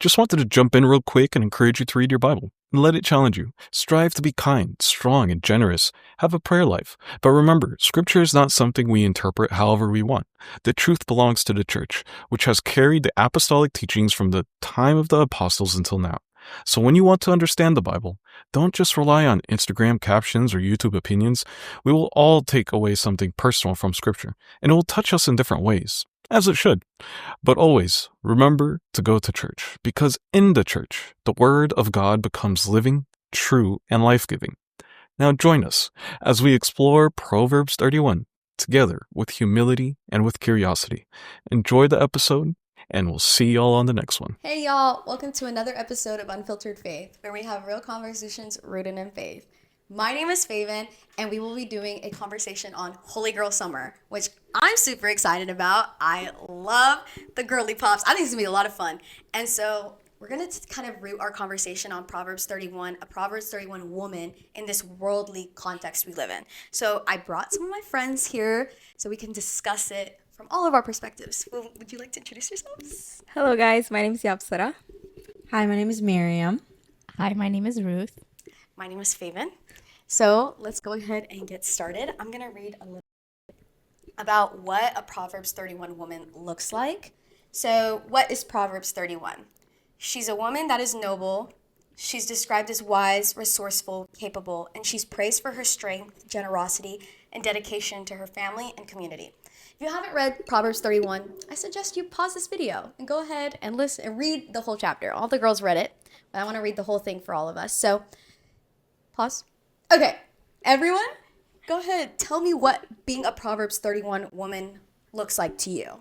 Just wanted to jump in real quick and encourage you to read your Bible and let it challenge you. Strive to be kind, strong, and generous. Have a prayer life. But remember, Scripture is not something we interpret however we want. The truth belongs to the church, which has carried the apostolic teachings from the time of the apostles until now. So when you want to understand the Bible, don't just rely on Instagram captions or YouTube opinions. We will all take away something personal from Scripture, and it will touch us in different ways, as it should. But always remember to go to church, because in the church, the Word of God becomes living, true, and life-giving. Now join us as we explore Proverbs 31 together with humility and with curiosity. Enjoy the episode, and we'll see y'all on the next one. Hey y'all, welcome to another episode of Unfiltered Faith, where we have real conversations rooted in faith. My name is Faven, and we will be doing a conversation on Holy Girl Summer, which I'm super excited about. I love the girly pops. I think it's going to be a lot of fun. And so we're going to kind of root our conversation on Proverbs 31, a Proverbs 31 woman in this worldly context we live in. So I brought some of my friends here so we can discuss it from all of our perspectives. Would you like to introduce yourselves? Hello guys, my name is Yapsara. Hi, my name is Miriam. Hi, my name is Ruth. My name is Faven. So let's go ahead and get started. I'm going to read a little bit about what a Proverbs 31 woman looks like. So what is Proverbs 31? She's a woman that is noble. She's described as wise, resourceful, capable, and she's praised for her strength, generosity, and dedication to her family and community. If you haven't read Proverbs 31, I suggest you pause this video and go ahead and listen and read the whole chapter. All the girls read it, but I want to read the whole thing for all of us. So pause. Okay, everyone, go ahead. Tell me what being a Proverbs 31 woman looks like to you.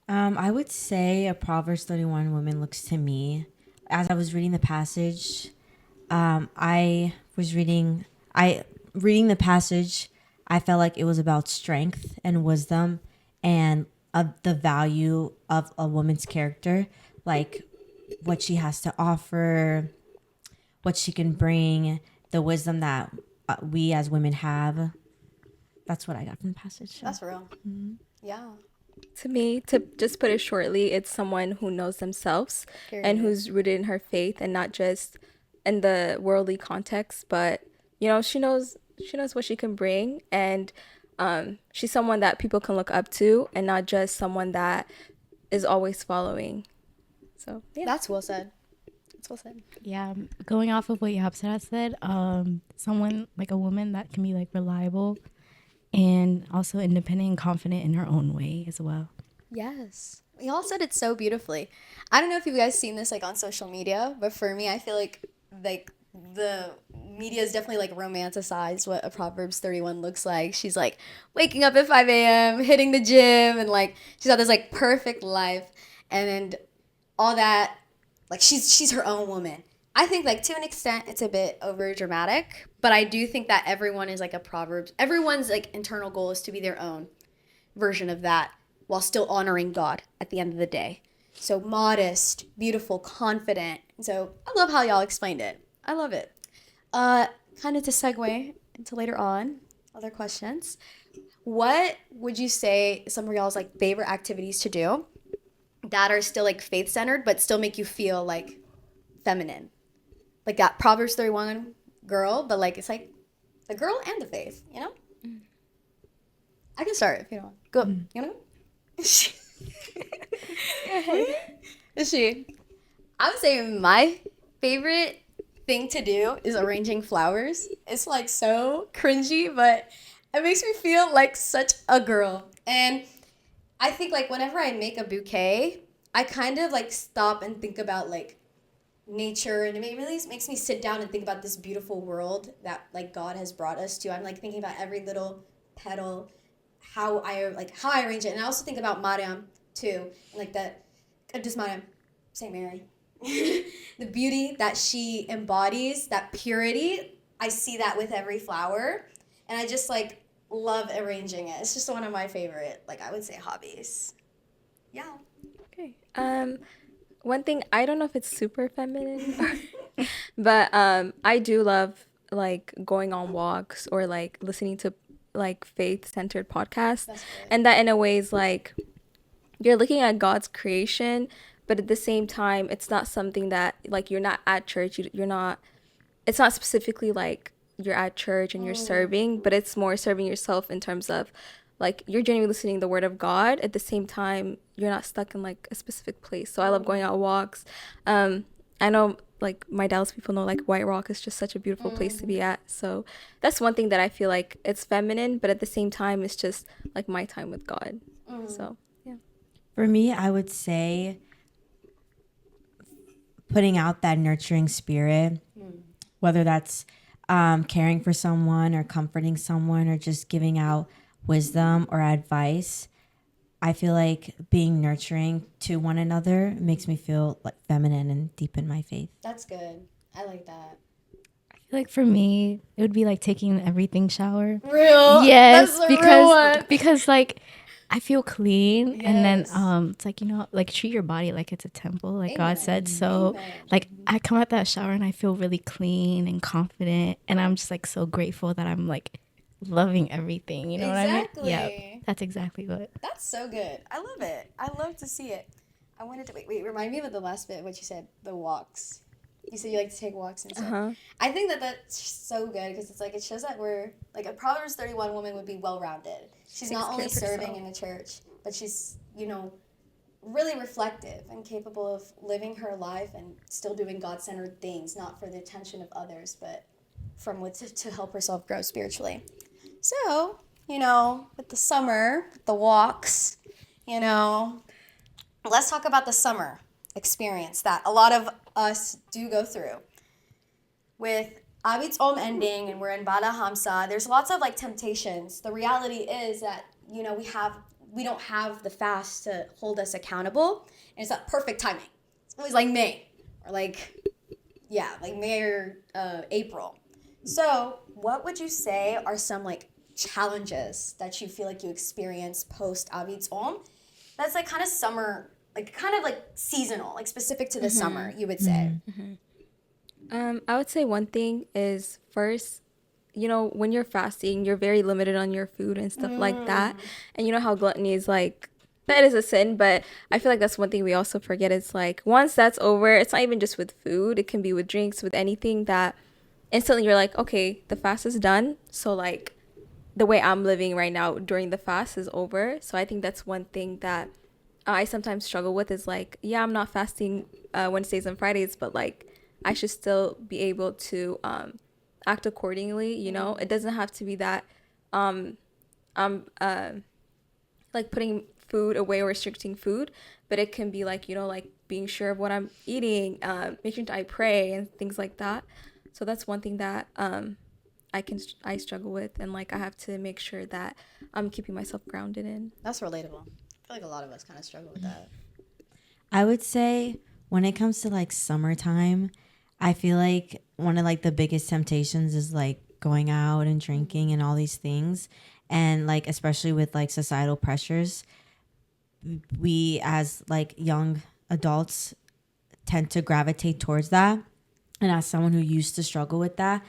I would say a Proverbs 31 woman looks to me, as I was reading the passage, reading the passage, I felt like it was about strength and wisdom and of the value of a woman's character, like what she has to offer, what she can bring, the wisdom that we as women have. That's what I got from the passage. That's real. Mm-hmm. Yeah. To me, to just put it shortly, it's someone who knows themselves and who's rooted in her faith and not just in the worldly context, but she knows what she can bring, and she's someone that people can look up to and not just someone that is always following. So yeah. That's well said. Yeah, going off of what Yapsara said, someone like a woman that can be like reliable and also independent and confident in her own way as well. Yes. We all said it so beautifully. I don't know if you guys seen this like on social media, but for me, I feel like the media is definitely like romanticized what a Proverbs 31 looks like. She's like waking up at 5 a.m., hitting the gym, and like she's got this like perfect life, and all that. Like she's her own woman. I think like to an extent it's a bit over dramatic, but I do think that everyone is like a Proverbs. Everyone's like internal goal is to be their own version of that while still honoring God at the end of the day. So modest, beautiful, confident. So I love how y'all explained it. I love it. Kind of to segue into later on, other questions. What would you say some of y'all's like favorite activities to do that are still like faith-centered but still make you feel like feminine? Like that Proverbs 31 girl, but like it's like the girl and the faith, you know? I can start if you don't want. Go. You want to go? Is she? I would say my favorite thing to do is arranging flowers. It's like so cringy, but it makes me feel like such a girl. And I think like whenever I make a bouquet, I kind of like stop and think about like nature, and it really makes me sit down and think about this beautiful world that like God has brought us to. I'm like thinking about every little petal, how I arrange it, and I also think about Mariam too, and like that, just Mariam, Saint Mary, the beauty that she embodies, that purity. I see that with every flower, and I just like love arranging it. It's just one of my favorite, like I would say, hobbies. Yeah. Okay. One thing, I don't know if it's super feminine, but I do love like going on walks or like listening to like faith-centered podcasts. And that in a way is like you're looking at God's creation, but at the same time, it's not something that like you're not at church. You're not. It's not specifically like you're at church and you're serving, but it's more serving yourself in terms of like you're genuinely listening to the word of God. At the same time, you're not stuck in like a specific place. So I love going out walks. I know like my Dallas people know like White Rock is just such a beautiful place to be at. So that's one thing that I feel like it's feminine, but at the same time, it's just like my time with God. So yeah. For me, I would say putting out that nurturing spirit, whether that's caring for someone or comforting someone or just giving out wisdom or advice. I feel like being nurturing to one another makes me feel like feminine and deep in my faith. That's good. I like that. I feel like for me, it would be like taking an everything shower. Real? Yes, That's the real one. because like I feel clean, and then Yes. it's like, you know, like treat your body like it's a temple, like Amen. God said. So Amen. like I come out that shower and I feel really clean and confident, and I'm just like so grateful that I'm like loving everything. You know what I mean? Exactly. Yeah, that's exactly what. That's so good. I love it. I love to see it. I wanted to wait. Remind me of the last bit. What you said. The walks. You said you like to take walks and stuff. I think that that's so good because it's like it shows that we're like a Proverbs 31 woman would be well rounded. She's not only serving in the church, but she's really reflective and capable of living her life and still doing God-centered things, not for the attention of others, but from to help herself grow spiritually. So, with the summer, with the walks, let's talk about the summer experience that a lot of us do go through. With Abit's Om ending and we're in Bala Hamsa, there's lots of like temptations. The reality is that, we don't have the fast to hold us accountable, and it's not perfect timing. It's always like May or like May or April. So what would you say are some like challenges that you feel like you experience post Abit's Om that's like kind of summer, like kind of like seasonal, like specific to the summer, you would say? I would say one thing is first, when you're fasting, you're very limited on your food and stuff like that. And you know how gluttony is like, that is a sin, but I feel like that's one thing we also forget. It's like, once that's over, it's not even just with food. It can be with drinks, with anything that instantly you're like, okay, the fast is done. So like the way I'm living right now during the fast is over. So I think that's one thing that I sometimes struggle with is like, yeah, I'm not fasting Wednesdays and Fridays, but like I should still be able to act accordingly. It doesn't have to be that I'm like putting food away or restricting food, but it can be like, like being sure of what I'm eating, making sure I pray and things like that. So that's one thing that I struggle with, and like I have to make sure that I'm keeping myself grounded in. That's relatable. I feel like a lot of us kind of struggle with that. I would say when it comes to like summertime, I feel like one of like the biggest temptations is like going out and drinking and all these things. And like, especially with like societal pressures, we as like young adults tend to gravitate towards that. And as someone who used to struggle with that,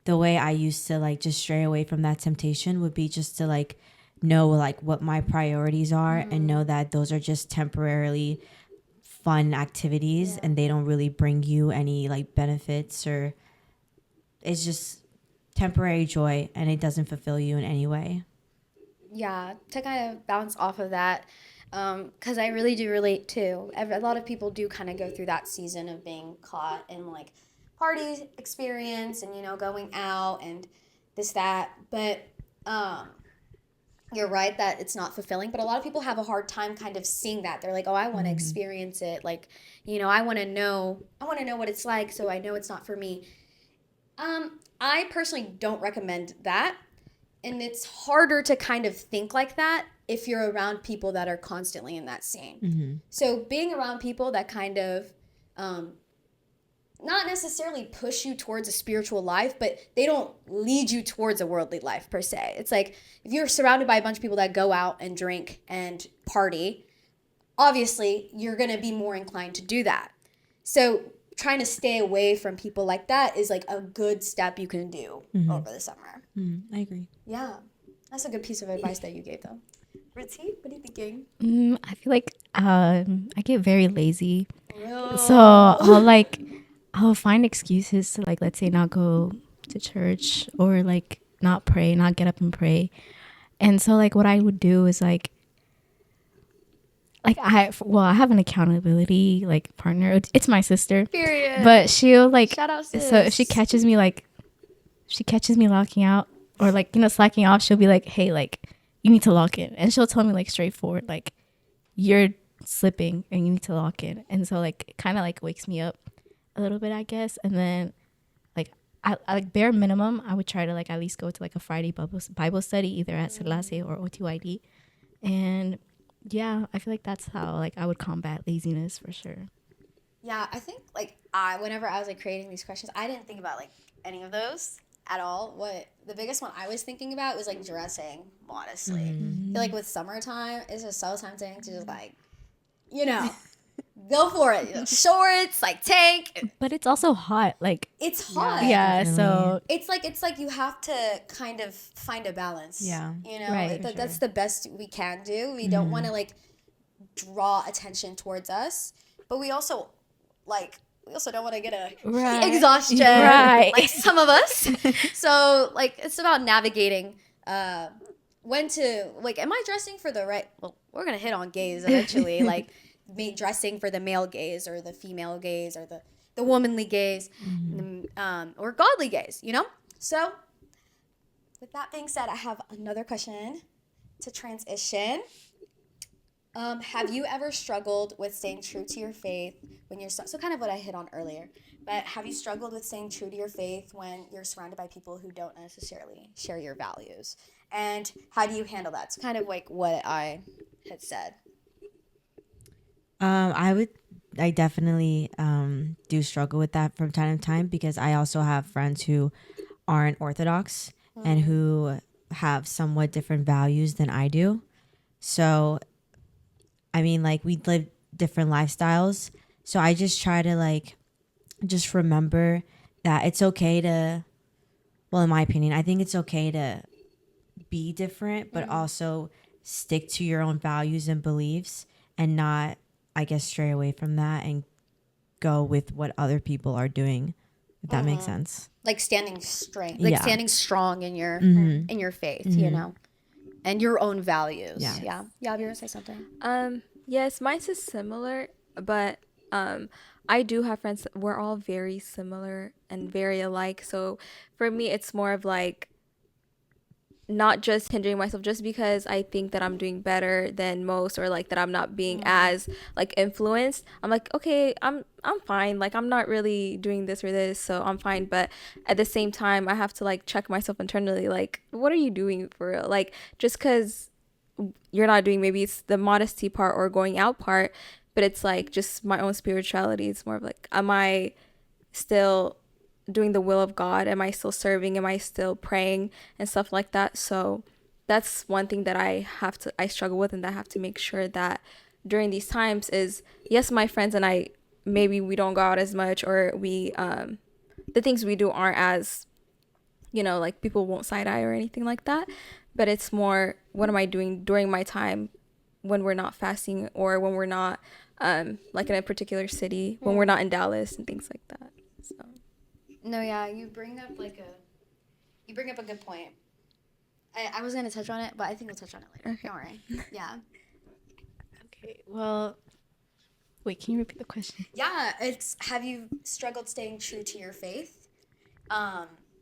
the way I used to like just stray away from that temptation would be just to like know like what my priorities are and know that those are just temporarily fun activities and they don't really bring you any like benefits, or it's just temporary joy and it doesn't fulfill you in any way. Yeah, to kind of bounce off of that, because I really do relate too. A lot of people do kind of go through that season of being caught in like party experience and going out and this, that, but you're right that it's not fulfilling, but a lot of people have a hard time kind of seeing that. They're like, oh, I want to experience it. Like, I want to know what it's like, so I know it's not for me. I personally don't recommend that. And it's harder to kind of think like that if you're around people that are constantly in that scene. So being around people that kind of not necessarily push you towards a spiritual life, but they don't lead you towards a worldly life per se. It's like if you're surrounded by a bunch of people that go out and drink and party, obviously you're going to be more inclined to do that. So trying to stay away from people like that is like a good step you can do over the summer. I agree. Yeah. That's a good piece of advice that you gave, though. Ritzy, what are you thinking? I feel like I get very lazy. Oh. So I'll find excuses to, like, let's say not go to church, or like not pray, not get up and pray. And so like what I would do is like I have an accountability like partner. It's my sister. Period. But she'll like, Shout out, sis. so if she catches me locking out, or like, you know, slacking off, she'll be like, hey, like, you need to lock in. And she'll tell me like straightforward, like, you're slipping and you need to lock in. And so like it kind of like wakes me up a little bit, I guess. And then like I like bare minimum, I would try to like at least go to like a Friday Bible study, either at Selase or OTYD. And yeah, I feel like that's how like I would combat laziness for sure. Yeah, I think like whenever I was like creating these questions, I didn't think about like any of those at all. What the biggest one I was thinking about was like dressing modestly. I feel like with summertime, it's just so tempting to just like, you know, go for it. You know, shorts, like tank. But it's also hot. Like, It's hot. yeah, definitely. so It's like you have to kind of find a balance. Yeah. You know, Right. that's the best we can do. We don't want to like draw attention towards us, but we also don't want to get a Right. exhaustion, Right. like some of us. So like it's about navigating when to like, am I dressing for the right? Well, we're gonna hit on gaze eventually, like dressing for the male gaze or the female gaze or the womanly gaze, or godly gaze. You know. So with that being said, I have another question to transition. Have you ever struggled with staying true to your faith when you're so kind of what I hit on earlier, but have you struggled with staying true to your faith when you're surrounded by people who don't necessarily share your values? And how do you handle that? It's kind of like what I had said. I definitely do struggle with that from time to time, because I also have friends who aren't Orthodox and who have somewhat different values than I do. So, I mean, like, we live different lifestyles. So I just try to like just remember that it's okay to, well, in my opinion, I think it's okay to be different, but also stick to your own values and beliefs, and not, I guess, stray away from that and go with what other people are doing, if that makes sense. Like standing strong, Yeah. standing strong in your faith, you know, and your own values. Yeah. Yeah. Yeah. You want to say something? Yes, mine is similar, but I do have friends that we're all very similar and very alike. So for me, it's more of like not just hindering myself just because I think that I'm doing better than most, or like that I'm not being as like influenced. I'm like, okay, I'm fine. Like, I'm not really doing this or this, so I'm fine. But at the same time, I have to like check myself internally. Like, what are you doing for real? Like, just because you're not doing, maybe it's the modesty part or going out part, but it's like just my own spirituality. It's more of like, am I still doing the will of God? Am I still serving? Am I still praying and stuff like that? So that's one thing that I struggle with, and that I have to make sure that during these times is, yes, my friends and I, maybe we don't go out as much, or we the things we do aren't as, you know, like people won't side eye or anything like that. But it's more, what am I doing during my time when we're not fasting, or when we're not like in a particular city, when we're not in Dallas and things like that. So No, yeah, you bring up a good point. I was gonna touch on it, but I think we'll touch on it later. Don't worry. Yeah. okay, well, wait, can you repeat the question? Yeah, it's, have you struggled staying true to your faith?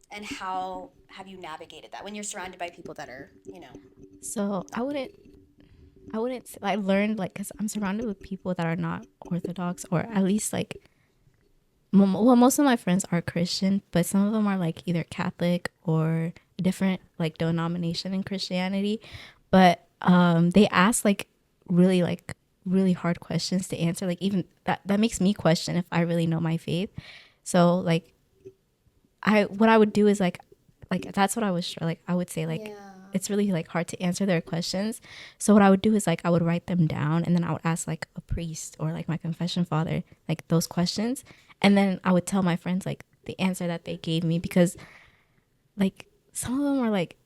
And how have you navigated that when you're surrounded by people that are, you know? So I wouldn't say, I learned, like, because I'm surrounded with people that are not Orthodox, or at least like, well, most of my friends are Christian, but some of them are like either Catholic or a different like denomination in Christianity. But they ask like really hard questions to answer. Like, even that makes me question if I really know my faith. So like, what I would do is like that's what I was like, I would say like, Yeah. it's really like hard to answer their questions. So what I would do is like, I would write them down, and then I would ask like a priest or like my confession father like those questions, and then I would tell my friends like the answer that they gave me, because like some of them are like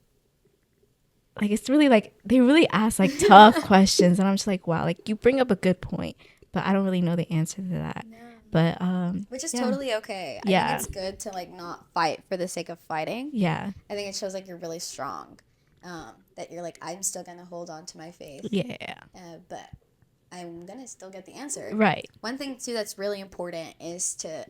like it's really like they really ask like tough questions, and I'm just like, wow, like you bring up a good point, but I don't really know the answer to that. Yeah. But Which is yeah. totally okay. I Yeah. think it's good to like not fight for the sake of fighting. Yeah. I think it shows like you're really strong. That you're like, I'm still gonna hold on to my faith. Yeah. But I'm gonna still get the answer. Right. One thing too that's really important is to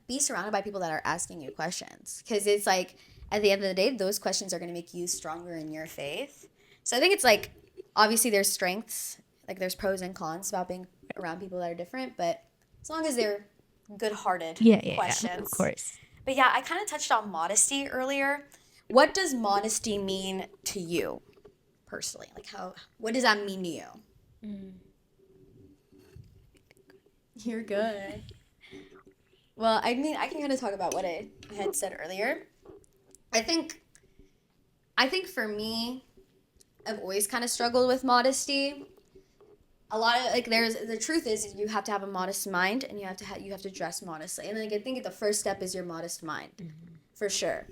be surrounded by people that are asking you questions, because it's like at the end of the day, those questions are gonna make you stronger in your faith. So I think it's like obviously there's strengths, like there's pros and cons about being around people that are different, but as long as they're good-hearted questions. Yeah, of course. But yeah, I kind of touched on modesty earlier. What does modesty mean to you personally? Like what does that mean to you? You're good. Well, I mean, I can kind of talk about what I had said earlier. I think for me, I've always kind of struggled with modesty. A lot of like the truth is you have to have a modest mind, and you have to dress modestly. And like I think the first step is your modest mind, for sure.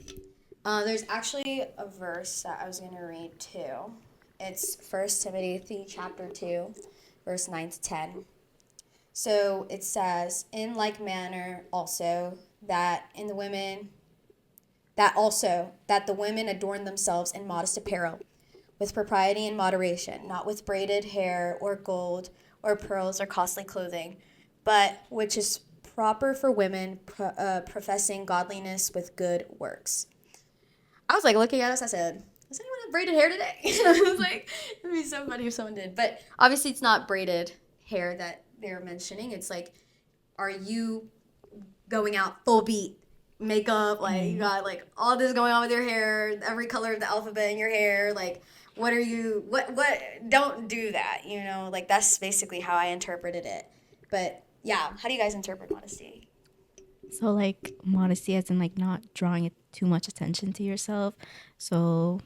There's actually a verse that I was going to read too. It's 1 Timothy chapter 2, verse 9 to 10. So it says, in like manner also that the women adorn themselves in modest apparel, with propriety and moderation, not with braided hair or gold or pearls or costly clothing, but which is proper for women professing godliness with good works. I was like looking at us, I said, does anyone have braided hair today? I was like, it'd be so funny if someone did. But obviously it's not braided hair that they're mentioning. It's like, are you going out full beat, makeup, like you got like all this going on with your hair, every color of the alphabet in your hair, like what don't do that, like that's basically how I interpreted it. But yeah, how do you guys interpret modesty? So like modesty as in like not drawing too much attention to yourself. So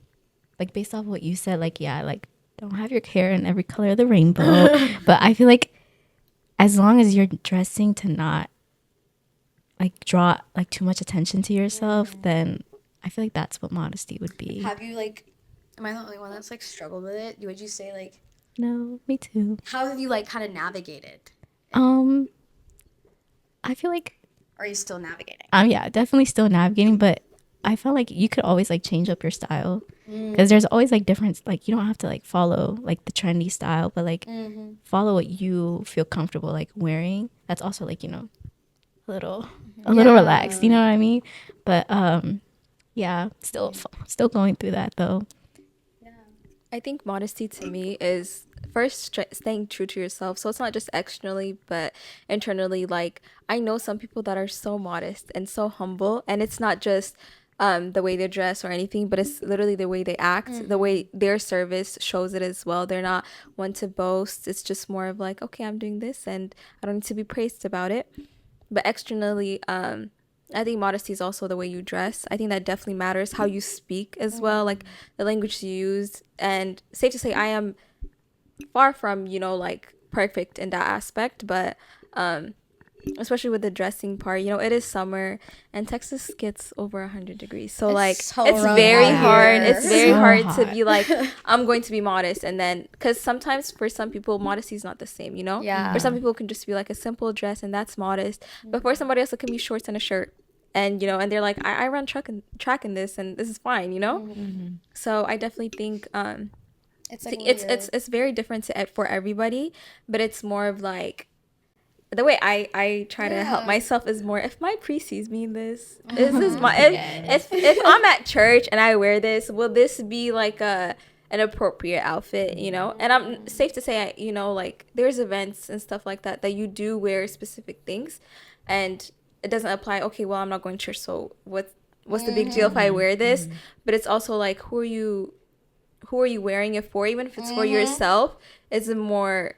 like based off what you said, like yeah, like don't have your hair in every color of the rainbow. But I feel like as long as you're dressing to not like draw like too much attention to yourself, then I feel like that's what modesty would be. Have you like, am I the only one that's like struggled with it? Would you say like, No, me too. how have you like kind of navigated? I feel like Are you still navigating? yeah, definitely still navigating, but I felt like you could always like change up your style, because there's always like different, like you don't have to like follow like the trendy style, but like follow what you feel comfortable like wearing. That's also like, a little relaxed, you know what I mean? But yeah, still going through that though. I think modesty to me is first staying true to yourself. So it's not just externally, but internally. Like I know some people that are so modest and so humble, and it's not just the way they dress or anything, but it's literally the way they act, the way their service shows it as well. They're not one to boast. It's just more of like, okay, I'm doing this and I don't need to be praised about it. But externally, I think modesty is also the way you dress. I think that definitely matters, how you speak as well, like the language you use. And safe to say, I am far from, like perfect in that aspect, but especially with the dressing part, it is summer and Texas gets over 100 degrees. So it's very hard. It's very hard to be like, I'm going to be modest. And then, because sometimes for some people, modesty is not the same, Yeah. For some people, it can just be like a simple dress and that's modest. But for somebody else, it can be shorts and a shirt. And, and they're like, I run track in this and this is fine, So I definitely think it's very different for everybody, but it's more of like, the way I try to help myself is more, if my priest sees me in this is my if I'm at church and I wear this, will this be like an appropriate outfit, And I'm safe to say, like there's events and stuff like that you do wear specific things, and it doesn't apply. Okay, well I'm not going to church, so what's the big deal if I wear this? But it's also like, who are you wearing it for? Even if it's for yourself, it's a more,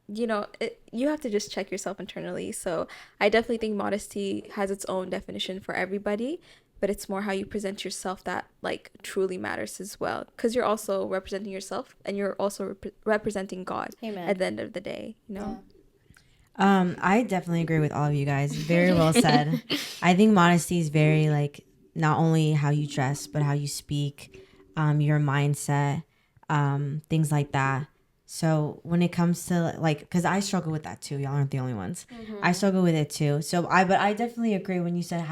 you have to just check yourself internally. So I definitely think modesty has its own definition for everybody, but it's more how you present yourself that like truly matters as well, because you're also representing yourself and you're also representing God. Amen. At the end of the day, I definitely agree with all of you guys. Very well said. I think modesty is very like not only how you dress but how you speak. your mindset, things like that. So when it comes to like, because I struggle with that too. Y'all aren't the only ones. I struggle with it too. But I definitely agree when you said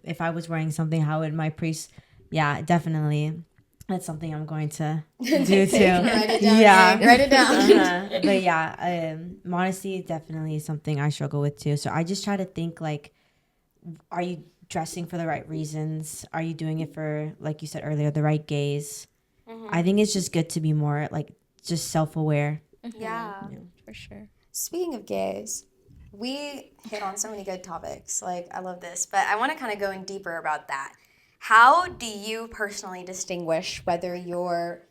if I was wearing something, how would my priest? Yeah, definitely. That's something I'm going to do too. Write it down. Yeah, Write it down. But yeah, modesty is definitely something I struggle with too. So I just try to think like, are you dressing for the right reasons? Are you doing it for, like you said earlier, the right gaze? I think it's just good to be more like just self-aware. Yeah, For sure. speaking of gays, we hit on so many good topics. Like, I love this, but I want to kind of go in deeper about that. How do you personally distinguish whether you're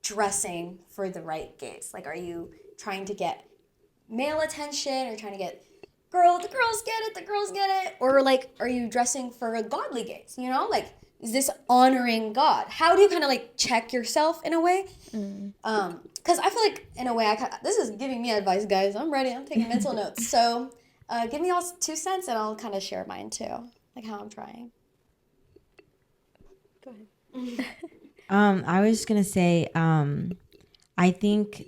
dressing for the right gaze? Like, are you trying to get male attention or trying to get the girls get it? Or like, are you dressing for a godly gaze? You know, like, is this honoring God? How do you kind of like check yourself in a way? Because I feel like in a way, this is giving me advice, guys. I'm ready. I'm taking mental notes. So give me all 2 cents and I'll kind of share mine too, like how I'm trying. Go ahead. I was just gonna say, I think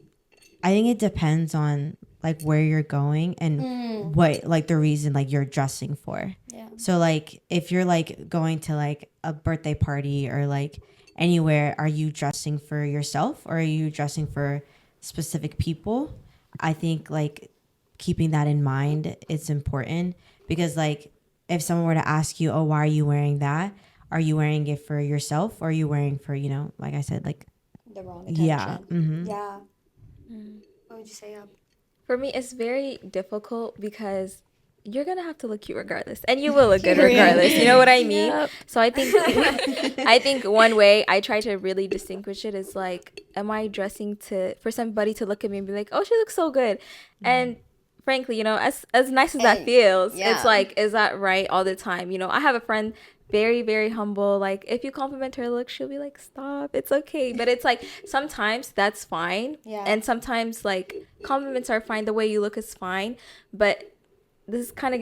it depends on like where you're going and what like the reason like you're dressing for. Yeah. So like if you're like going to like a birthday party or like anywhere, are you dressing for yourself or are you dressing for specific people? I think like keeping that in mind is important because like if someone were to ask you, oh, why are you wearing that? Are you wearing it for yourself or are you wearing for, you know, like I said, like The wrong attention. yeah. Yeah. What would you say? For me, it's very difficult because you're gonna have to look cute regardless, and you will look good regardless. You know what I mean? Yep. So I think one way I try to really distinguish it is like, am I dressing for somebody to look at me and be like, oh, she looks so good, and frankly, you know, as nice as that feels, it's like, is that right all the time? You know, I have a friend, very, very humble. Like, if you compliment her look, she'll be like, stop, it's okay. But it's like, sometimes that's fine. Yeah. And sometimes, like, compliments are fine. The way you look is fine. But this is kind of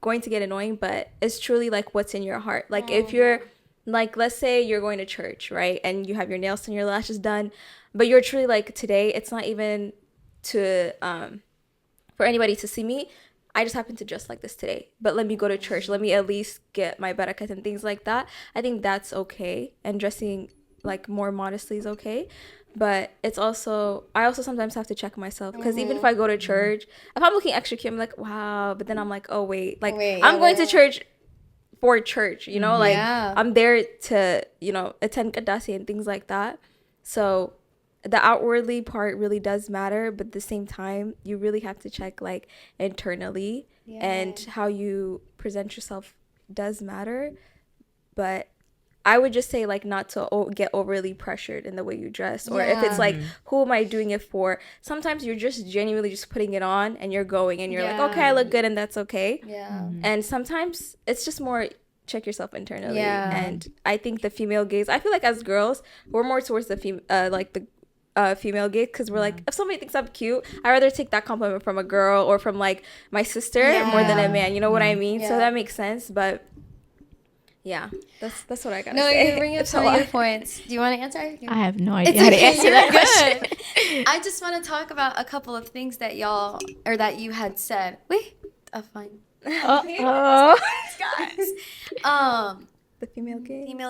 going to get annoying, but it's truly, like, what's in your heart. Like, if you're, like, let's say you're going to church, right? And you have your nails and your lashes done. But you're truly, like, today, it's not even to, for anybody to see me. I just happen to dress like this today, but let me go to church. Let me at least get my barakat and things like that. I think that's okay. And dressing like more modestly is okay. But it's also, I also sometimes have to check myself because even if I go to church, if I'm looking extra cute, I'm like, wow. But then I'm like, oh, wait, like I'm going to church for church, you know, like I'm there to, you know, attend Qadasi and things like that. So the outwardly part really does matter, but at the same time, you really have to check like internally and how you present yourself does matter. But I would just say like not to get overly pressured in the way you dress, or if it's like, who am I doing it for? Sometimes you're just genuinely just putting it on and you're going and you're like, okay, I look good and that's okay. And sometimes it's just more check yourself internally. And I think the female gaze, I feel like as girls, we're more towards the female gaze because we're like, if somebody thinks I'm cute, I'd rather take that compliment from a girl or from like my sister more than a man. You know what I mean? So that makes sense. But yeah, that's what I gotta say. No, you bring up some of your points. Do you want to answer? I have no idea how to answer that question. I just want to talk about a couple of things that y'all or that you had said. Wait, fine. Oh, Guys. The female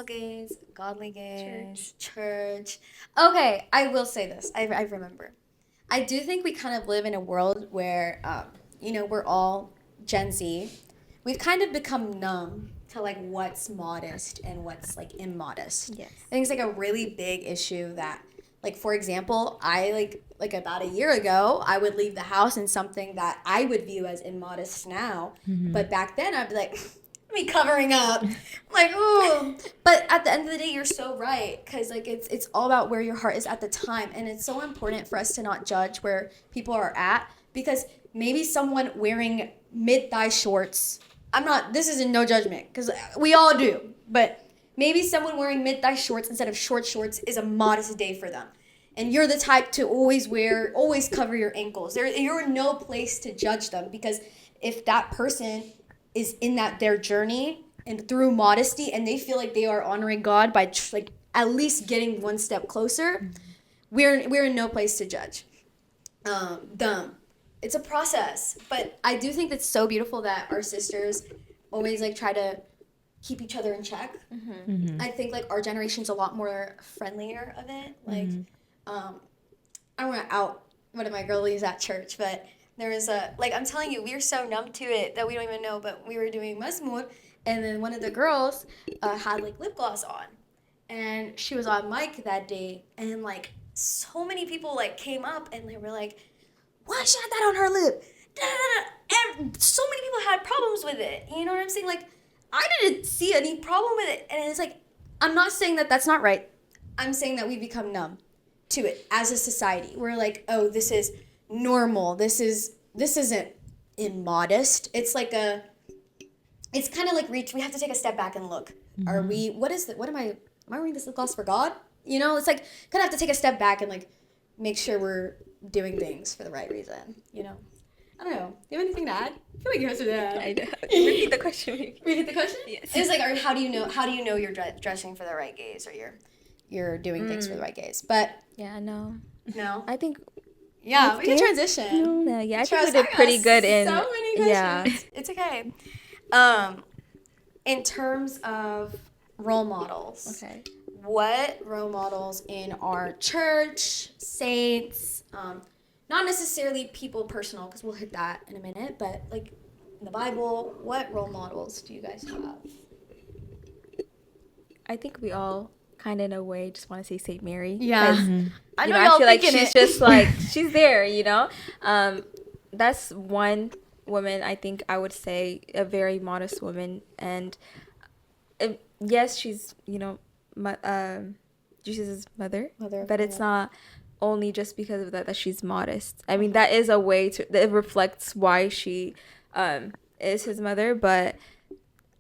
gaze, godly gaze, church. Okay, I will say this. I remember. I do think we kind of live in a world where, you know, we're all Gen Z. We've kind of become numb to like what's modest and what's like immodest. Yes. I think it's like a really big issue that, like, for example, I like about a year ago, I would leave the house in something that I would view as immodest now. But back then I'd be like, me covering up, like, ooh. But at the end of the day, you're so right, because like it's all about where your heart is at the time, and it's so important for us to not judge where people are at, because maybe someone wearing mid-thigh shorts, this isn't no judgment, because we all do, but maybe someone wearing mid-thigh shorts instead of short shorts is a modest day for them, and you're the type to always cover your ankles. You're in no place to judge them, because if that person is in their journey and through modesty and they feel like they are honoring God by like at least getting one step closer, we're in no place to judge them. It's a process, but I do think it's so beautiful that our sisters always like try to keep each other in check. I think like our generation's a lot more friendlier of it. Like, I want to out one of my girlies at church, but there was I'm telling you, we were so numb to it that we don't even know, but we were doing Mezmur, and then one of the girls had like lip gloss on, and she was on mic that day, and like so many people like came up and they were like, why she had that on her lip? And so many people had problems with it. You know what I'm saying? Like, I didn't see any problem with it. And it's like, I'm not saying that that's not right. I'm saying that we've become numb to it as a society. We're like, oh, this is normal. This isn't immodest. It's like it's kind of like we have to take a step back and look. Are am I wearing this lip gloss for God? You know, it's like, kind of have to take a step back and like make sure we're doing things for the right reason, you know? I don't know. Do you have anything to add? I feel like you answered that. I know. Repeat the question. Repeat the question? Yes. It was like, or how do you know you're dressing for the right gaze, or you're doing things for the right gaze? But Yeah, no. no, I think yeah, we can transition. I think we did pretty good in so many questions. yeah. It's okay. In terms of role models, Okay. what role models in our church, saints, not necessarily people personal, because we'll hit that in a minute, but like in the Bible, what role models do you guys have? I think we all kind of in a way just want to say Saint Mary. Yeah. 'Cause, I you know know, y'all I feel like thinking she's it. just like, she's there, you know? That's one woman I think I would say, a very modest woman. And yes, she's, you know, Jesus' mother, but it's not only just because of that she's modest. I mean, that is a way that reflects why she is his mother, but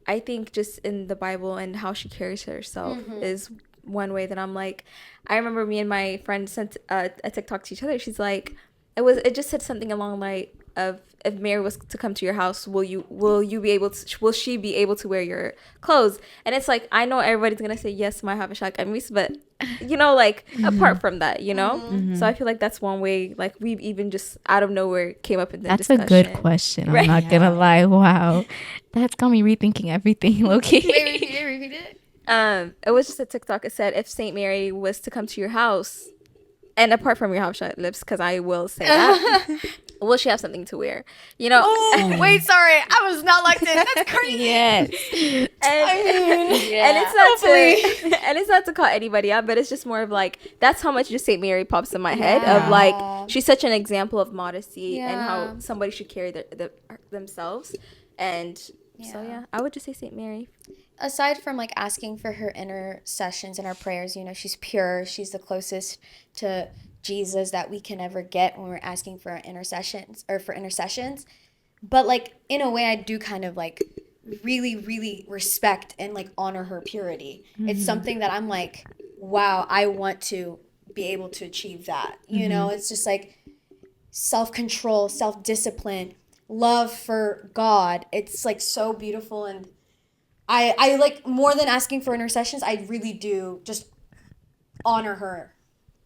I think just in the Bible and how she carries herself is one way that I'm like, I remember me and my friend sent a TikTok to each other. She's like, it just said something along the line of, if Mary was to come to your house, will she be able to wear your clothes? And it's like, I know everybody's gonna say yes, my habashak amis, but you know, like apart from that, you know. So I feel like that's one way, like we've even just out of nowhere came up in the discussion. That's a good question. I'm not gonna lie. Wow, that's got me rethinking everything. Low-key. Wait, repeat it. It was just a TikTok. It said, if Saint Mary was to come to your house, and apart from your habashak lips, because I will say that. Will she have something to wear? You know. Oh, wait, sorry, I was not locked in. That's crazy. Yes. And it's not to call anybody out, but it's just more of like, that's how much just Saint Mary pops in my head of like, she's such an example of modesty and how somebody should carry themselves. And so yeah, I would just say Saint Mary. Aside from like asking for her intercessions and her prayers, you know, she's pure. She's the closest to Jesus that we can ever get when we're asking for our intercessions. But like in a way, I do kind of like really, really respect and like honor her purity. It's something that I'm like, wow, I want to be able to achieve that. You know, it's just like self-control, self-discipline, love for God. It's like so beautiful. And I like, more than asking for intercessions, I really do just honor her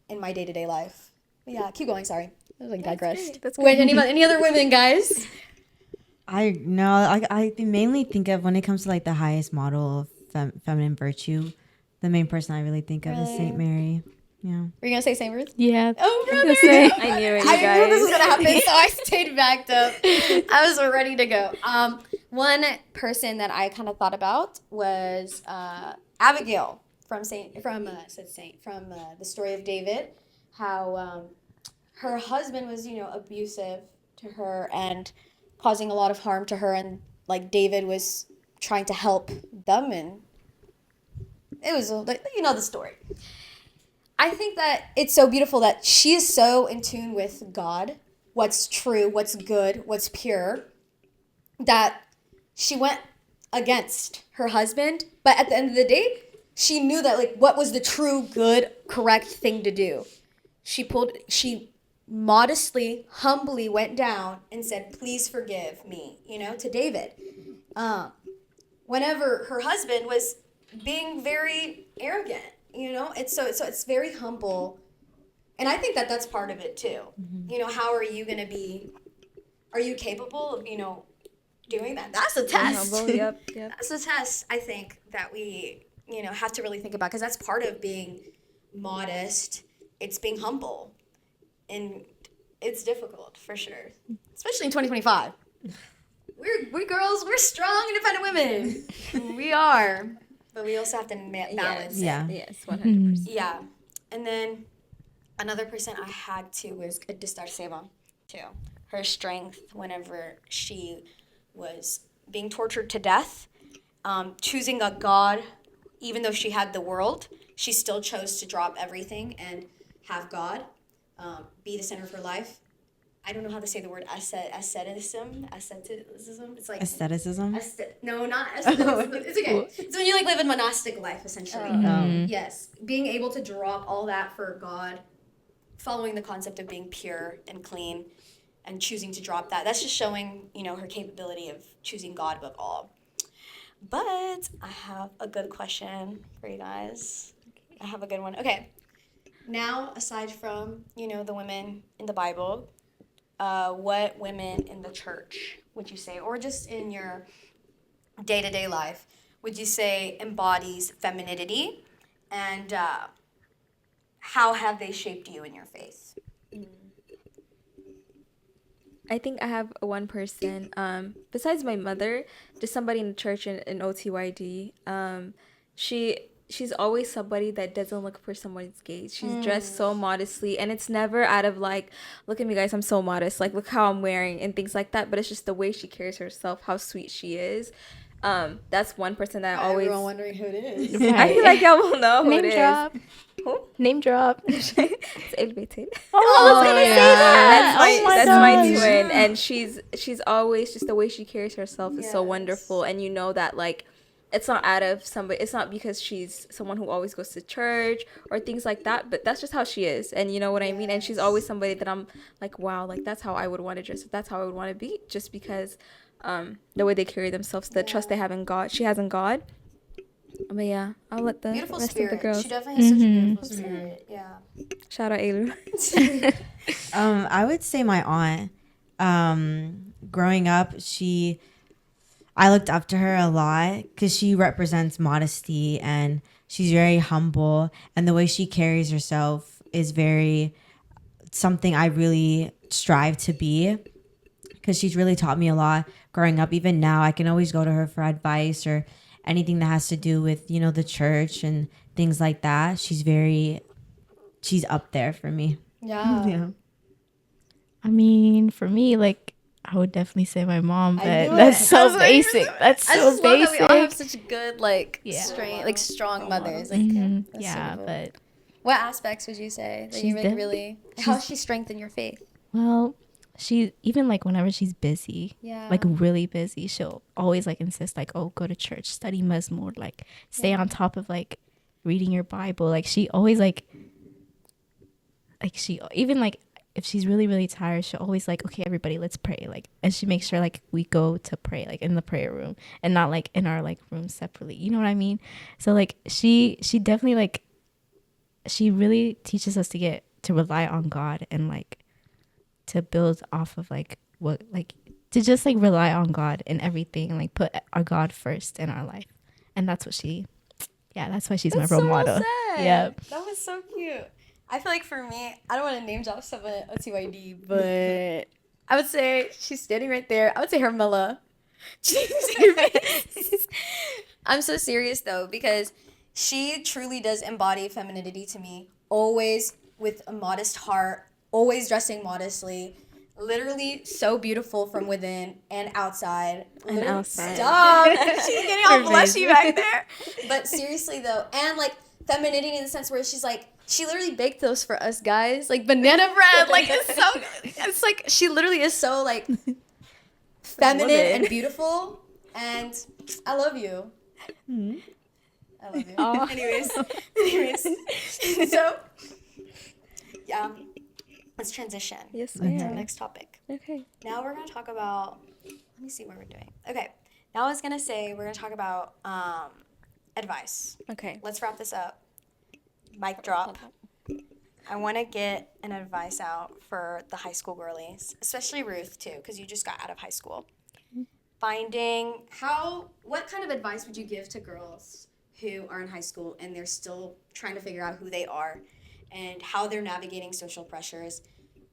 in my day-to-day life. But yeah, keep going. Sorry, I was like digressed. That's Wait, any other women, guys? I mainly think of, when it comes to like the highest model of feminine virtue, the main person I really think of is Saint Mary. Yeah. Were you gonna say Saint Ruth? Yeah. Oh, brother! I knew it, you guys. I knew this was gonna happen, so I stayed backed up. I was ready to go. One person that I kind of thought about was Abigail from the story of David. How her husband was, you know, abusive to her and causing a lot of harm to her, and like David was trying to help them, and it was like, you know the story. I think that it's so beautiful that she is so in tune with God, what's true, what's good, what's pure, that she went against her husband. But at the end of the day, she knew that like what was the true, good, correct thing to do. She modestly, humbly went down and said, please forgive me, you know, to David. Whenever her husband was being very arrogant, You know, it's very humble, and I think that that's part of it too. You know, how are you gonna be? Are you capable of, you know, doing that? That's a test. Humble, yep. That's a test, I think, that we, you know, have to really think about, because that's part of being modest. It's being humble, and it's difficult for sure, especially in 2025. We're girls. We're strong, independent women. We are, but we also have to balance. Yeah. Yes, 100%. Yeah, and then another person I had to was Distar Seva, too. Her strength whenever she was being tortured to death, choosing a God, even though she had the world, she still chose to drop everything and have God be the center of her life. I don't know how to say the word asceticism. It's like Aestheticism? no, not asceticism. It's okay. It's when you like live a monastic life, essentially. Yes, being able to drop all that for God, following the concept of being pure and clean, and choosing to drop that. That's just showing, you know, her capability of choosing God above all. But I have a good question for you guys. I have a good one. Okay. Now, aside from, you know, the women in the Bible, what women in the church would you say, or just in your day-to-day life, would you say embodies femininity, and how have they shaped you in your faith? I think I have one person, besides my mother, just somebody in the church in OTYD. She's always somebody that doesn't look for someone's gaze. She's dressed so modestly, and it's never out of like, look at me guys, I'm so modest, like look how I'm wearing and things like that. But it's just the way she carries herself, how sweet she is. That's one person that I always. Everyone wondering who it is. Right. I feel like y'all will know who Name it drop. is. Who? Name drop. It's elevated. Oh, I was gonna say that. That's Oh my gosh. twin, and she's always just the way she carries herself is so Yes. wonderful, and you know that like it's not out of somebody, it's not because she's someone who always goes to church or things like that, but that's just how she is, and you know what I mean. And she's always somebody that I'm like, wow, like that's how I would want to dress, that's how I would want to be, just because the way they carry themselves, the trust they have in God, she has in God. But yeah, I'll let the Beautiful rest spirit. of the girls. She definitely has such a beautiful spirit. Yeah. Shout out Elu. I would say my aunt. Growing up, I looked up to her a lot because she represents modesty, and she's very humble, and the way she carries herself is very something I really strive to be, because she's really taught me a lot growing up. Even now, I can always go to her for advice or anything that has to do with, you know, the church and things like that. She's up there for me. Yeah. I mean, for me, like, I would definitely say my mom, but knew that's it. so That's basic. That's I so just love that we all have basic. such good, like, strong mothers. Like, Mhm. that's so Yeah, cool. but What aspects would you say that She's you like def- really? How she strengthened your faith? well, she even like whenever she's busy, Yeah. like really busy, she'll always like insist like, oh, go to church, study Mezmur, like stay on top of like reading your Bible. Like she always like she even like if she's really really tired, she'll always like, okay, everybody, let's pray. Like, and she makes sure like we go to pray like in the prayer room and not like in our like room separately. You know what I mean? So like she definitely like she really teaches us to rely on God and like to build off of like what like to just like rely on God in everything and like put our God first in our life. And that's what that's why she's my role model. Yeah. That was so cute. I feel like for me, I don't want to name drop someone at OTYD, but I would say she's standing right there. I would say Hermela. I'm so serious though, because she truly does embody femininity to me. Always with a modest heart, always dressing modestly, literally so beautiful from within and outside. And Literally- outside. Stop. She's getting all blushy back there. But seriously though, and like femininity in the sense where she's like, she literally baked those for us guys, like banana bread. Like it's like she literally is so like feminine and beautiful, and I love you. I love you. Oh. Anyways, so yeah, let's transition. Yes, to the ma'am. next topic. Okay. Now we're gonna talk about. Let me see what we're doing. Okay. Now I was gonna say we're gonna talk about advice. Okay. Let's wrap this up. mic drop. I want to get an advice out for the high school girlies, especially Ruth too, because you just got out of high school. What kind of advice would you give to girls who are in high school and they're still trying to figure out who they are and how they're navigating social pressures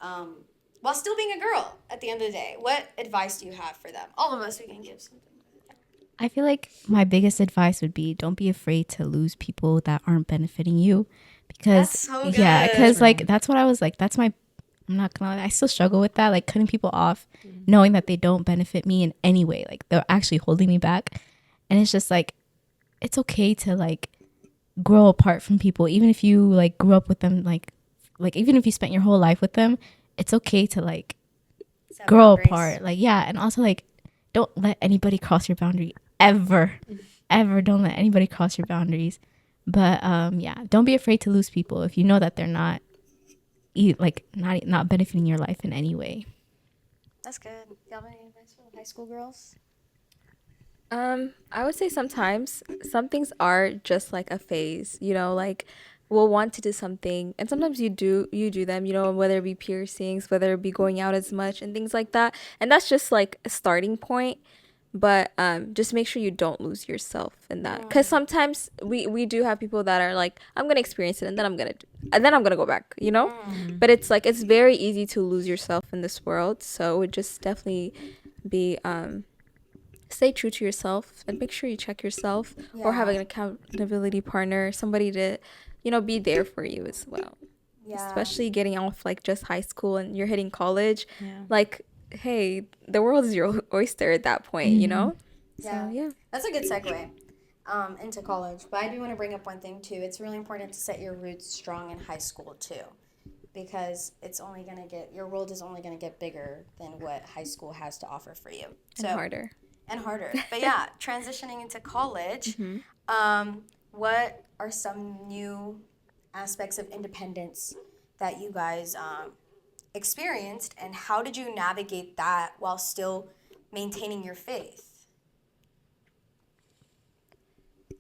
while still being a girl at the end of the day? What advice do you have for them? All of us, we can give something. I feel like my biggest advice would be don't be afraid to lose people that aren't benefiting you, because That's so yeah, good. because like that's what I was like. I'm not gonna lie, I still struggle with that, like cutting people off, knowing that they don't benefit me in any way. Like they're actually holding me back, and it's just like it's okay to like grow apart from people, even if you like grew up with them, like even if you spent your whole life with them, it's okay to like Set grow boundaries. apart. Like yeah, and also like don't let anybody cross your boundary ever. Don't let anybody cross your boundaries. But yeah, don't be afraid to lose people if you know that they're not not benefiting your life in any way. That's good. Do you have any advice for the high school girls? I would say sometimes some things are just like a phase, you know, like we'll want to do something and sometimes you do them, you know, whether it be piercings, whether it be going out as much and things like that. And that's just like a starting point. But just make sure you don't lose yourself in that, because sometimes we do have people that are like, I'm gonna experience it and then I'm gonna go back, you know. But it's like it's very easy to lose yourself in this world, so it would just definitely be stay true to yourself and make sure you check yourself, or have an accountability partner, somebody to, you know, be there for you as well. Especially getting off like just high school and you're hitting college, like, hey, the world is your oyster at that point, you know. Yeah. So yeah, That's a good segue into college. But I do want to bring up one thing too. It's really important to set your roots strong in high school too, because your world is only gonna get bigger than what high school has to offer for you. and harder. But yeah, transitioning into college, what are some new aspects of independence that you guys experienced, and how did you navigate that while still maintaining your faith?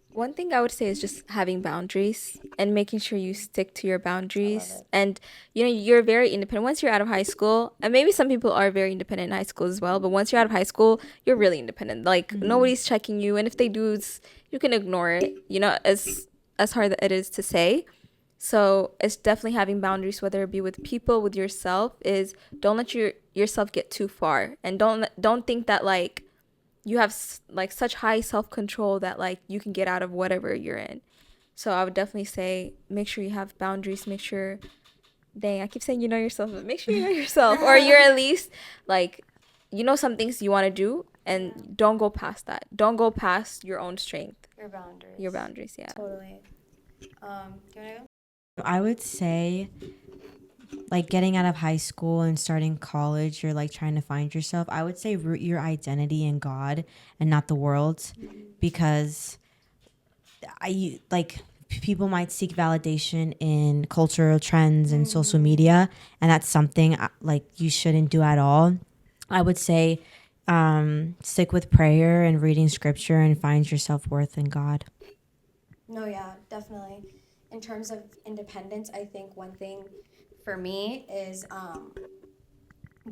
One thing I would say is just having boundaries and making sure you stick to your boundaries. And, you know, you're very independent. Once you're out of high school, and maybe some people are very independent in high school as well, but once you're out of high school, you're really independent. Like, nobody's checking you. And if they do, you can ignore it, you know, as hard as it is to say. So it's definitely having boundaries, whether it be with people, with yourself, is don't let yourself get too far. And don't think that, like, you have like such high self-control that like you can get out of whatever you're in. So I would definitely say make sure you have boundaries. Make sure, dang, I keep saying you know yourself, but make sure you know yourself, or you're at least like, you know, some things you want to do, and don't go past that. Don't go past your own strength. Your boundaries, yeah. Totally. Do you want to go? I would say, like, getting out of high school and starting college, you're like trying to find yourself. I would say root your identity in God and not the world, because people might seek validation in cultural trends and social media, and that's something like you shouldn't do at all. I would say stick with prayer and reading scripture and find your self-worth in God. No, yeah, definitely. In terms of independence, I think one thing for me is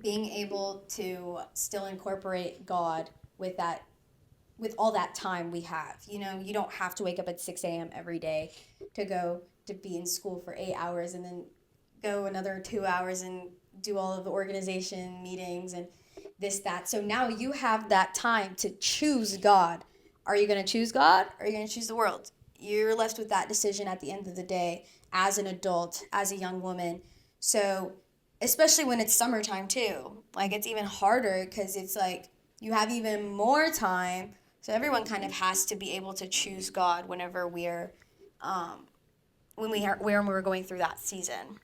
being able to still incorporate God with all that time we have. You know, you don't have to wake up at 6 a.m. every day to go to be in school for 8 hours and then go another 2 hours and do all of the organization meetings and this, that. So now you have that time to choose God. Are you going to choose God, or are you going to choose the world? You're left with that decision at the end of the day as an adult, as a young woman. So especially when it's summertime too, like it's even harder because it's like you have even more time. So everyone kind of has to be able to choose God whenever we're going through that season.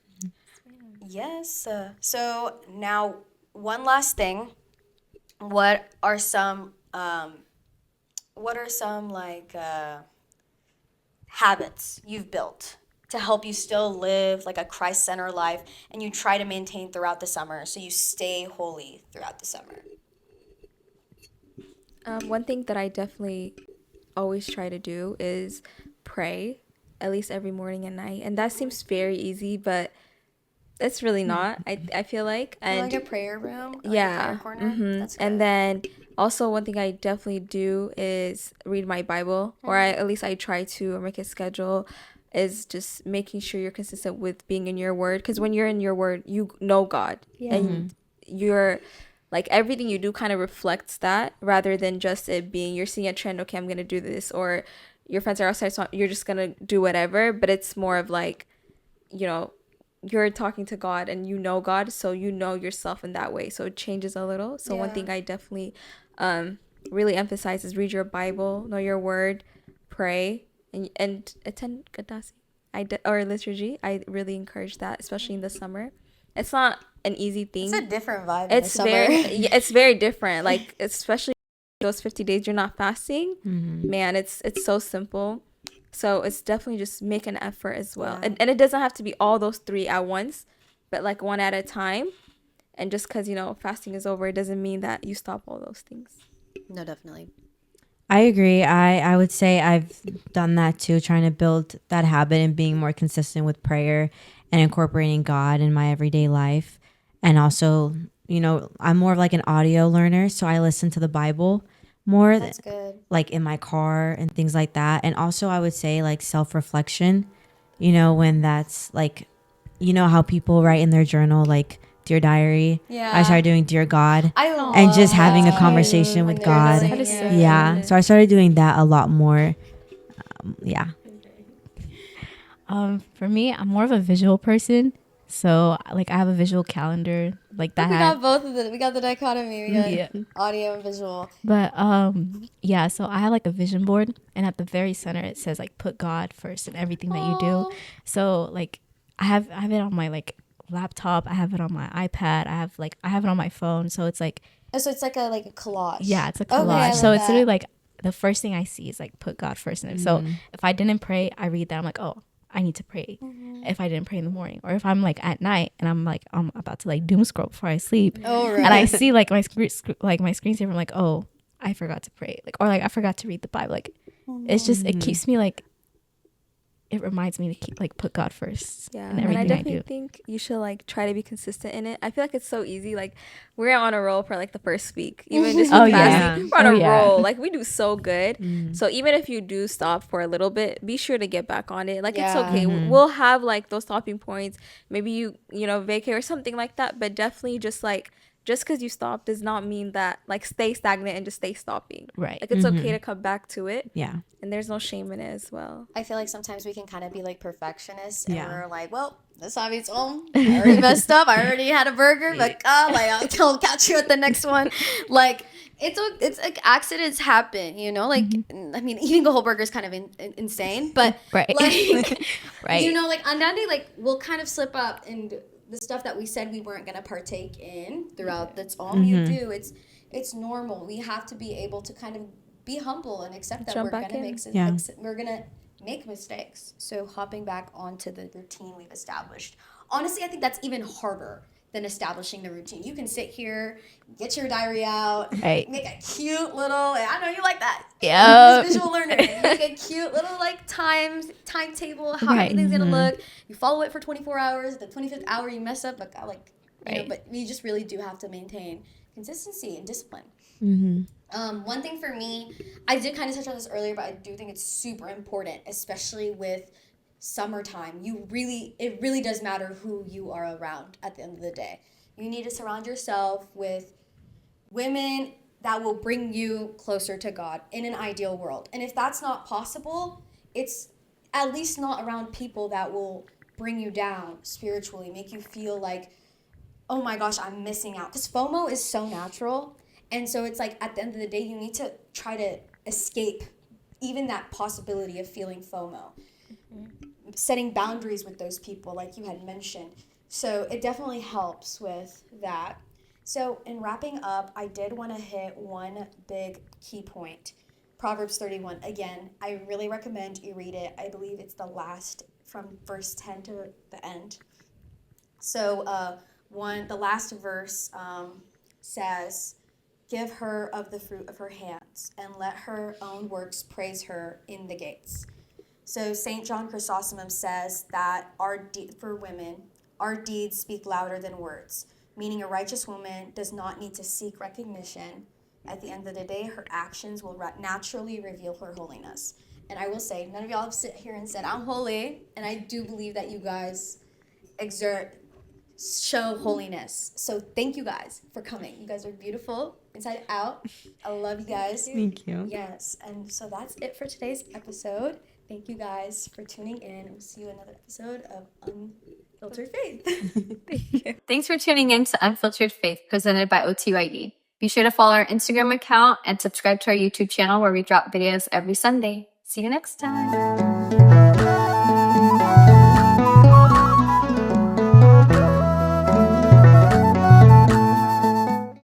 Yes. So now one last thing. What are some like habits you've built to help you still live like a Christ-centered life, and you try to maintain throughout the summer, so you stay holy throughout the summer? One thing that I definitely always try to do is pray. at least every morning and night. And that seems very easy, but it's really not. I feel like. Or And like a prayer room, or yeah. like a prayer corner. That's good. And then also one thing I definitely do is read my Bible, or at least I try to, or make a schedule, is just making sure you're consistent with being in your word. Because when you're in your word, you know God. And you're like, everything you do kind of reflects that, rather than just it being, you're seeing a trend, okay, I'm going to do this, or your friends are outside, so you're just going to do whatever. But it's more of like, you're talking to God and you know God, so you know yourself in that way. So it changes a little. So one thing I definitely really emphasize is read your Bible, know your word, pray, and attend Gadasi or liturgy. I really encourage that, especially in the summer. It's not an easy thing. It's a different vibe in the summer. It's very different. Like, especially those 50 days you're not fasting, man, it's so simple. So it's definitely just make an effort as well. And it doesn't have to be all those 3 at once, but like one at a time. And just because, fasting is over, it doesn't mean that you stop all those things. No, definitely. I agree. I would say I've done that too, trying to build that habit and being more consistent with prayer and incorporating God in my everyday life. And also, I'm more of like an audio learner, so I listen to the Bible more. That's good. Like in my car and things like that. And also I would say like self-reflection, when that's like, how people write in their journal, like Dear Diary. Yeah. I started doing Dear God. And just having a conversation with God. That is so Yeah. So I started doing that a lot more. Yeah. For me, I'm more of a visual person. So like I have a visual calendar like that. We got both of them. We got the dichotomy. We got audio and visual. But so I have like a vision board, and at the very center it says like put God first in everything that you do. So like I have it on my like laptop, I have it on my iPad, I have it on my phone. So it's like So it's like a collage. Yeah, it's a collage. So it's literally like the first thing I see is like put God first in it. So if I didn't pray, I read that, I'm like, oh, I need to pray. If I didn't pray in the morning, or if I'm like at night and I'm about to like doom scroll before I sleep, and I see like my screensaver, I'm like, oh, I forgot to pray, or I forgot to read the Bible. Like it's just it keeps me like, it reminds me to keep put God first. Yeah, in and I everything definitely do. think you should try to be consistent in it. I feel like it's so easy. Like, we're on a roll for the first week, even just with fasting. We're on a roll. Like, we do so good. So even if you do stop for a little bit, be sure to get back on it. Like, it's okay. We'll have those stopping points. Maybe you vacate or something like that. But definitely just because you stop does not mean that stay stagnant and just stay stopping. Right. Like, it's okay to come back to it. Yeah. And there's no shame in it as well. I feel like sometimes we can kind of be perfectionists, and we're like, well, this hobby's home. I already messed up. I already had a burger, but I'll catch you at the next one. It's accidents happen, I mean, eating a whole burger is kind of insane, but right. right. On that day, we'll kind of slip up, and the stuff that we said we weren't going to partake in throughout, that's all you do. It's normal. We have to be able to kind of be humble and accept that we're going to make mistakes. So hopping back onto the routine we've established. Honestly, I think that's even harder than establishing the routine. You can sit here, get your diary out, make a cute little, I know you like that. Yeah. Visual learner. Make a cute little timetable, how everything's going to look. You follow it for 24 hours. The 25th hour you mess up, but you just really do have to maintain consistency and discipline. One thing for me, I did kind of touch on this earlier, but I do think it's super important, especially with summertime. It really does matter who you are around at the end of the day. You need to surround yourself with women that will bring you closer to God in an ideal world. And if that's not possible, it's at least not around people that will bring you down spiritually, make you feel like, oh my gosh, I'm missing out. Because FOMO is so natural. And so it's at the end of the day, you need to try to escape even that possibility of feeling FOMO. Setting boundaries with those people, like you had mentioned. So it definitely helps with that. So in wrapping up, I did want to hit one big key point. Proverbs 31. Again, I really recommend you read it. I believe it's the last, from verse 10 to the end. So the last verse says, give her of the fruit of her hands, and let her own works praise her in the gates. So St. John Chrysostom says that for women, our deeds speak louder than words, meaning a righteous woman does not need to seek recognition. At the end of the day, her actions will naturally reveal her holiness. And I will say, none of y'all have sit here and said, I'm holy, and I do believe that you guys show holiness. So thank you guys for coming. You guys are beautiful inside out. I love you guys. Thank you. Yes, and so that's it for today's episode. Thank you guys for tuning in. We'll see you in another episode of Unfiltered Faith. Thanks for tuning in to Unfiltered Faith, presented by OTYD. Be sure to follow our Instagram account and subscribe to our YouTube channel where we drop videos every Sunday. See you next time.